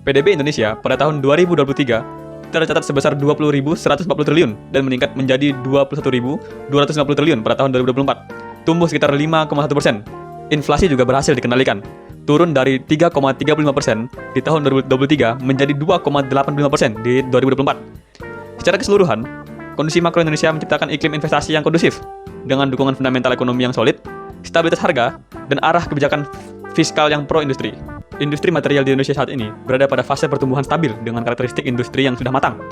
PDB Indonesia pada tahun 2023 tercatat sebesar 20.140 triliun dan meningkat menjadi 21.250 triliun pada tahun 2024, tumbuh sekitar 5,1%. Inflasi juga berhasil dikendalikan, turun dari 3,35% di tahun 2023 menjadi 2,85% di 2024. Secara keseluruhan, kondisi makro Indonesia menciptakan iklim investasi yang kondusif dengan dukungan fundamental ekonomi yang solid, stabilitas harga, dan arah kebijakan fiskal yang pro-industri. Industri material di Indonesia saat ini berada pada fase pertumbuhan stabil dengan karakteristik industri yang sudah matang.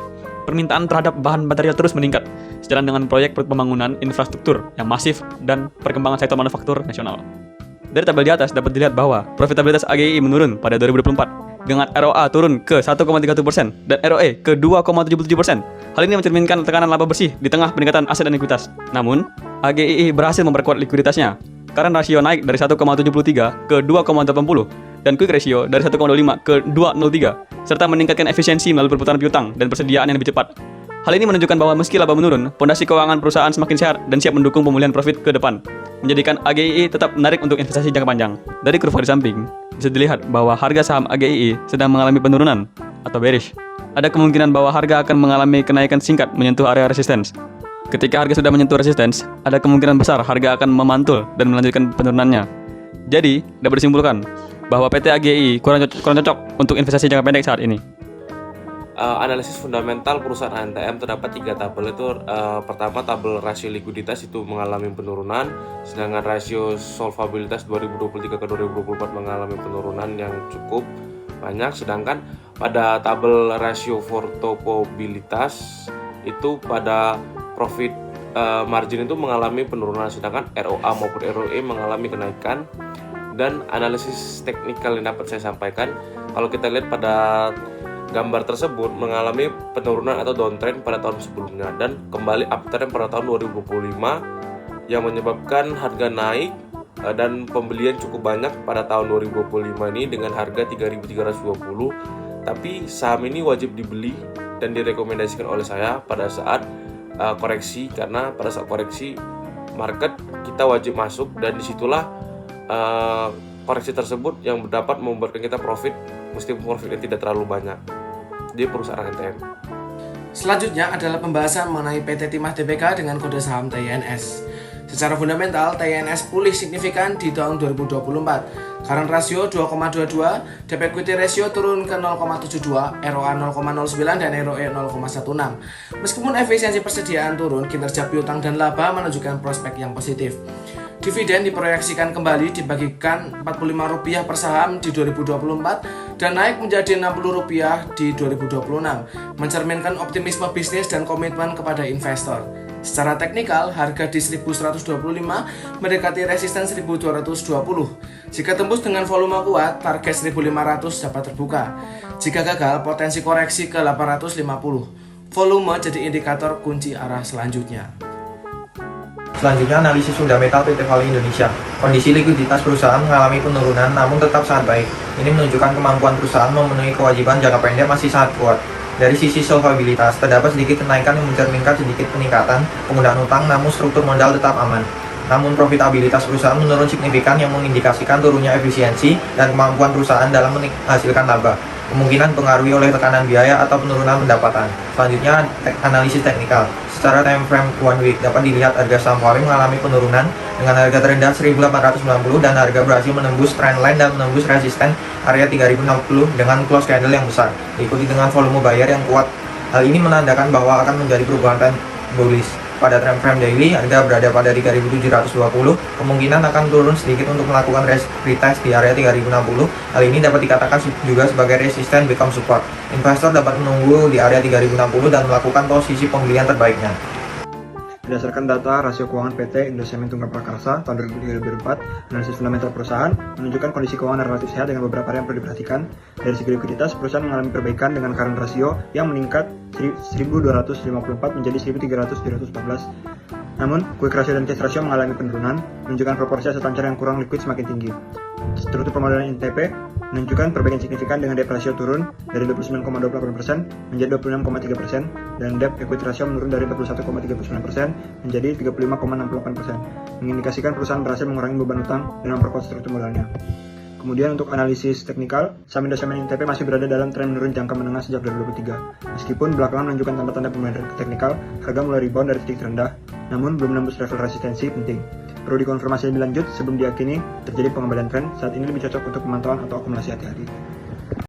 Permintaan terhadap bahan material terus meningkat, sejalan dengan proyek pembangunan infrastruktur yang masif dan perkembangan sektor manufaktur nasional. Dari tabel di atas dapat dilihat bahwa profitabilitas AGII menurun pada 2024, dengan ROA turun ke 1,31% dan ROE ke 2,77%. Hal ini mencerminkan tekanan laba bersih di tengah peningkatan aset dan likuiditas. Namun, AGII berhasil memperkuat likuiditasnya. Current ratio naik dari 1,73 ke 2,80 dan quick ratio dari 1,25 ke 2,03 serta meningkatkan efisiensi melalui perputaran piutang dan persediaan yang lebih cepat. Hal ini menunjukkan bahwa meski laba menurun, pondasi keuangan perusahaan semakin sehat dan siap mendukung pemulihan profit ke depan, menjadikan AGII tetap menarik untuk investasi jangka panjang. Dari kurva di samping, bisa dilihat bahwa harga saham AGII sedang mengalami penurunan atau bearish. Ada kemungkinan bahwa harga akan mengalami kenaikan singkat menyentuh area resistance. Ketika harga sudah menyentuh resistance, ada kemungkinan besar harga akan memantul dan melanjutkan penurunannya. Jadi, dapat disimpulkan bahwa PT AGII kurang cocok untuk investasi jangka pendek saat ini. Analisis fundamental perusahaan ANTM terdapat 3 tabel itu. Pertama, tabel rasio likuiditas itu mengalami penurunan, sedangkan rasio solvabilitas 2023 ke 2024 mengalami penurunan yang cukup banyak, sedangkan pada tabel rasio portabilitas itu pada profit margin itu mengalami penurunan, sedangkan ROA maupun ROE mengalami kenaikan. Dan analisis teknikal yang dapat saya sampaikan, kalau kita lihat pada gambar tersebut mengalami penurunan atau downtrend pada tahun sebelumnya dan kembali uptrend pada tahun 2025 yang menyebabkan harga naik dan pembelian cukup banyak pada tahun 2025 ini dengan harga 3.320. Tapi saham ini wajib dibeli dan direkomendasikan oleh saya pada saat koreksi, karena pada saat koreksi market kita wajib masuk dan disitulah koreksi tersebut yang dapat membuatkan kita profit meskipun profitnya tidak terlalu banyak di perusahaan ANTM. Selanjutnya adalah pembahasan mengenai PT Timah Tbk dengan kode saham TINS. Secara fundamental, TINS pulih signifikan di tahun 2024. Current ratio 2,22, debt equity ratio turun ke 0,72, ROA 0,09 dan ROE 0,16. Meskipun efisiensi persediaan turun, kinerja piutang dan laba menunjukkan prospek yang positif. Dividen diproyeksikan kembali dibagikan Rp45 per saham di 2024 dan naik menjadi Rp60 di 2026, mencerminkan optimisme bisnis dan komitmen kepada investor. Secara teknikal, harga di 1125 mendekati resisten 1220. Jika tembus dengan volume kuat, target 1500 dapat terbuka. Jika gagal, potensi koreksi ke 850. Volume jadi indikator kunci arah selanjutnya. Selanjutnya, analisis fundamental PT Vale Indonesia. Kondisi likuiditas perusahaan mengalami penurunan namun tetap sangat baik. Ini menunjukkan kemampuan perusahaan memenuhi kewajiban jangka pendek masih sangat kuat. Dari sisi solvabilitas, terdapat sedikit kenaikan yang mencerminkan sedikit peningkatan penggunaan utang namun struktur modal tetap aman. Namun profitabilitas perusahaan menurun signifikan yang mengindikasikan turunnya efisiensi dan kemampuan perusahaan dalam menghasilkan laba. Kemungkinan dipengaruhi oleh tekanan biaya atau penurunan pendapatan. Selanjutnya, analisis teknikal. Secara time frame 1 week dapat dilihat harga saham Vale mengalami penurunan dengan harga terendah 1890 dan harga berhasil menembus trendline dan menembus resisten area 3060 dengan close candle yang besar, diikuti dengan volume buyer yang kuat. Hal ini menandakan bahwa akan menjadi perubahan trend bullish. Pada time frame daily, harga berada pada 3720, kemungkinan akan turun sedikit untuk melakukan retest di area 3060. Hal ini dapat dikatakan juga sebagai resisten become support. Investor dapat menunggu di area 3060 dan melakukan posisi pembelian terbaiknya. Berdasarkan data rasio keuangan PT Indosemen Tunggal Prakarsa tahun 2024, analisis fundamental perusahaan menunjukkan kondisi keuangan relatif sehat dengan beberapa area yang perlu diperhatikan. Dari segi likuiditas, perusahaan mengalami perbaikan dengan current ratio yang meningkat 1.254 menjadi 1.314. Namun, quick ratio dan cash ratio mengalami penurunan, menunjukkan proporsi aset lancar yang kurang likuid semakin tinggi. Struktur pemodalan INTP menunjukkan perbaikan signifikan dengan debt ratio turun dari 29,28% menjadi 26,3% dan debt equity ratio menurun dari 41,39% menjadi 35,68%, mengindikasikan perusahaan berhasil mengurangi beban utang dan memperkuat struktur modalnya. Kemudian untuk analisis teknikal, saham Indosimen ITP masih berada dalam tren menurun jangka menengah sejak 2023. Meskipun belakangan menunjukkan tanda-tanda pemulihan teknikal, harga mulai rebound dari titik terendah, namun belum menembus level resistensi penting. Perlu dikonfirmasi lebih lanjut sebelum diyakini terjadi pengembalian tren. Saat ini lebih cocok untuk pemantauan atau akumulasi hati-hati.